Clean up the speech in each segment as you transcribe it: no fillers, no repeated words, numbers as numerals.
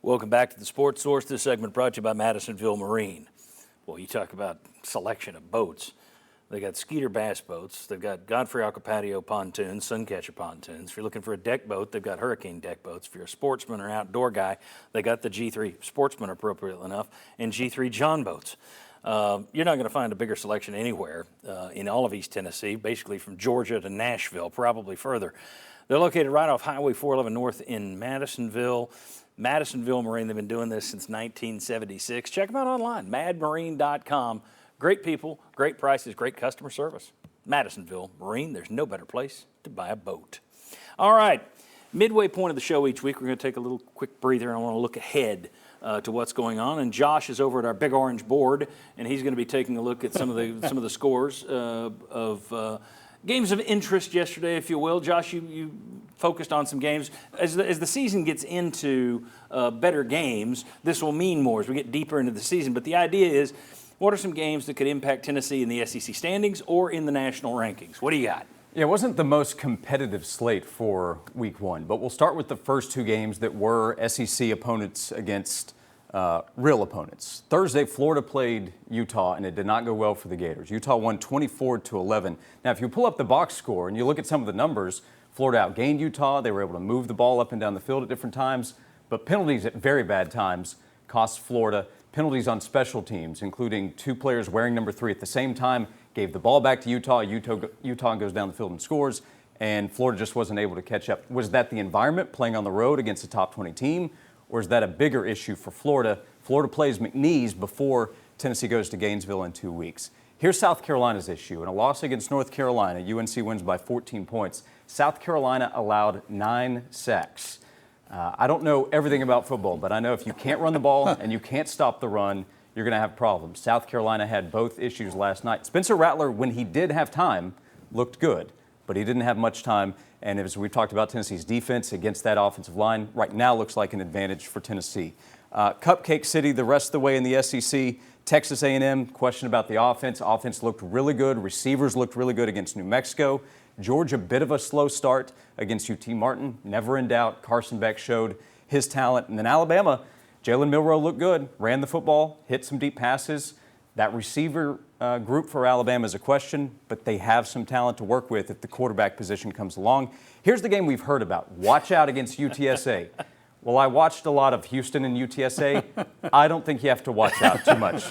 Welcome back to the Sports Source. This segment brought to you by Madisonville Marine. Well, you talk about selection of boats. They got Skeeter bass boats. They've got Godfrey Acapatio pontoons, Suncatcher pontoons. If you're looking for a deck boat, they've got Hurricane deck boats. If you're a sportsman or outdoor guy, they got the G3 Sportsman, appropriately enough, and G3 John boats. You're not going to find a bigger selection anywhere in all of East Tennessee, basically from Georgia to Nashville, probably further. They're located right off Highway 411 North in Madisonville. Madisonville Marine, they've been doing this since 1976. Check them out online, madmarine.com. Great people, great prices, great customer service. Madisonville Marine, there's no better place to buy a boat. All right, midway point of the show each week, we're going to take a little quick breather, and I want to look ahead to what's going on. And Josh is over at our big orange board, and he's going to be taking a look at some of the scores of games of interest yesterday, if you will. Josh, you focused on some games. As the season gets into better games, this will mean more as we get deeper into the season. But the idea is, what are some games that could impact Tennessee in the SEC standings or in the national rankings? What do you got? Yeah, it wasn't the most competitive slate for week one, but we'll start with the first two games that were SEC opponents against real opponents. Thursday, Florida played Utah, and it did not go well for the Gators. Utah won 24-11. Now, if you pull up the box score and you look at some of the numbers, Florida outgained Utah. They were able to move the ball up and down the field at different times, but penalties at very bad times cost Florida. Penalties on special teams, including two players wearing number 3 at the same time, gave the ball back to Utah. Utah goes down the field and scores, and Florida just wasn't able to catch up. Was that the environment, playing on the road against a top 20 team, or is that a bigger issue for Florida? Florida plays McNeese before Tennessee goes to Gainesville in 2 weeks. Here's South Carolina's issue. In a loss against North Carolina, UNC wins by 14 points. South Carolina allowed 9 sacks. I don't know everything about football, but I know if you can't run the ball and you can't stop the run, you're going to have problems. South Carolina had both issues last night. Spencer Rattler, when he did have time, looked good, but he didn't have much time. And as we talked about, Tennessee's defense against that offensive line right now looks like an advantage for Tennessee. Cupcake City the rest of the way in the SEC. Texas A&M, question about the offense. Offense looked really good. Receivers looked really good against New Mexico. Georgia, a bit of a slow start against UT Martin. Never in doubt. Carson Beck showed his talent. And then Alabama, Jalen Milroe looked good. Ran the football, hit some deep passes. That receiver group for Alabama is a question, but they have some talent to work with if the quarterback position comes along. Here's the game we've heard about. Watch out against UTSA. Well, I watched a lot of Houston and UTSA. I don't think you have to watch out too much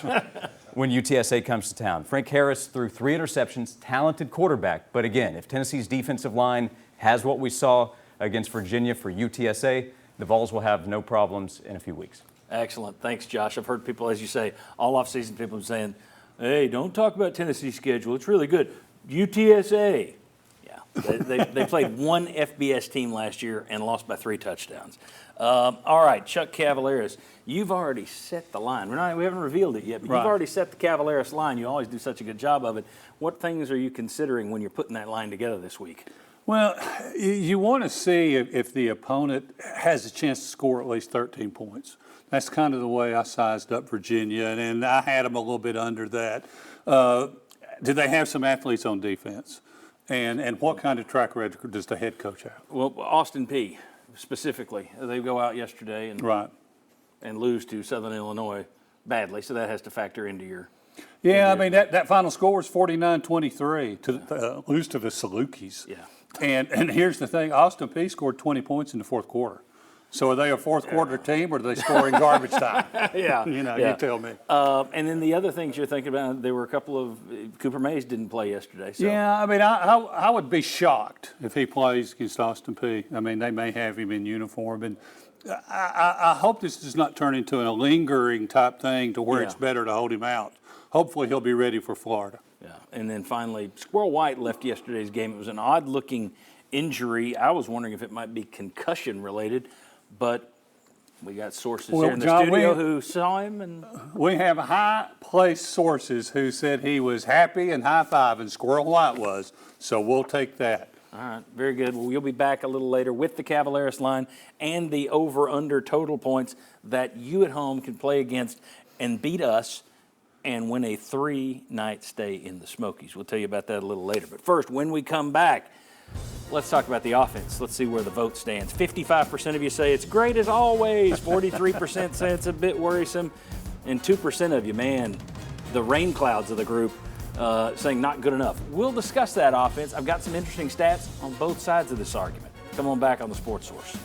when UTSA comes to town. Frank Harris threw 3 interceptions, talented quarterback. But again, if Tennessee's defensive line has what we saw against Virginia for UTSA, the Vols will have no problems in a few weeks. Excellent. Thanks, Josh. I've heard people, as you say, all off-season people saying, hey, don't talk about Tennessee's schedule. It's really good. UTSA. Yeah, they played one FBS team last year and lost by 3 touchdowns. All right, Chuck Cavalaris, you've already set the line. We haven't revealed it yet, but You've already set the Cavalaris line. You always do such a good job of it. What things are you considering when you're putting that line together this week? Well, you want to see if the opponent has a chance to score at least 13 points. That's kind of the way I sized up Virginia, and I had them a little bit under that. Do they have some athletes on defense? And what kind of track record does the head coach have? Well, Austin Peay specifically. They go out yesterday and lose to Southern Illinois badly, so that has to factor into your... Yeah, I mean, that final score was 49-23 to lose to the Salukis. Yeah. And here's the thing, Austin Peay scored 20 points in the fourth quarter. So are they a fourth quarter team, or do they score in garbage time? You tell me. And then the other things you're thinking about, there were a couple of Cooper Mays didn't play yesterday. So. Yeah, I mean, I would be shocked if he plays against Austin Peay. I mean, they may have him in uniform, and I hope this does not turn into a lingering type thing to where it's better to hold him out. Hopefully he'll be ready for Florida. Yeah, and then finally, Squirrel White left yesterday's game. It was an odd-looking injury. I was wondering if it might be concussion-related, but we got sources here in the studio who saw him. And we have high-placed sources who said he was happy and high-fiving. Squirrel White was, so we'll take that. All right, very good. Well, you'll be back a little later with the Cavalaris line and the over-under total points that you at home can play against and beat us and win a 3-night stay in the Smokies. We'll tell you about that a little later. But first, when we come back, Let's talk about the offense. Let's see where the vote stands. 55% of you say it's great as always. 43% say it's a bit worrisome. And 2% of you, man, the rain clouds of the group, saying not good enough. We'll discuss that offense. I've got some interesting stats on both sides of this argument. Come on back on the Sports Source.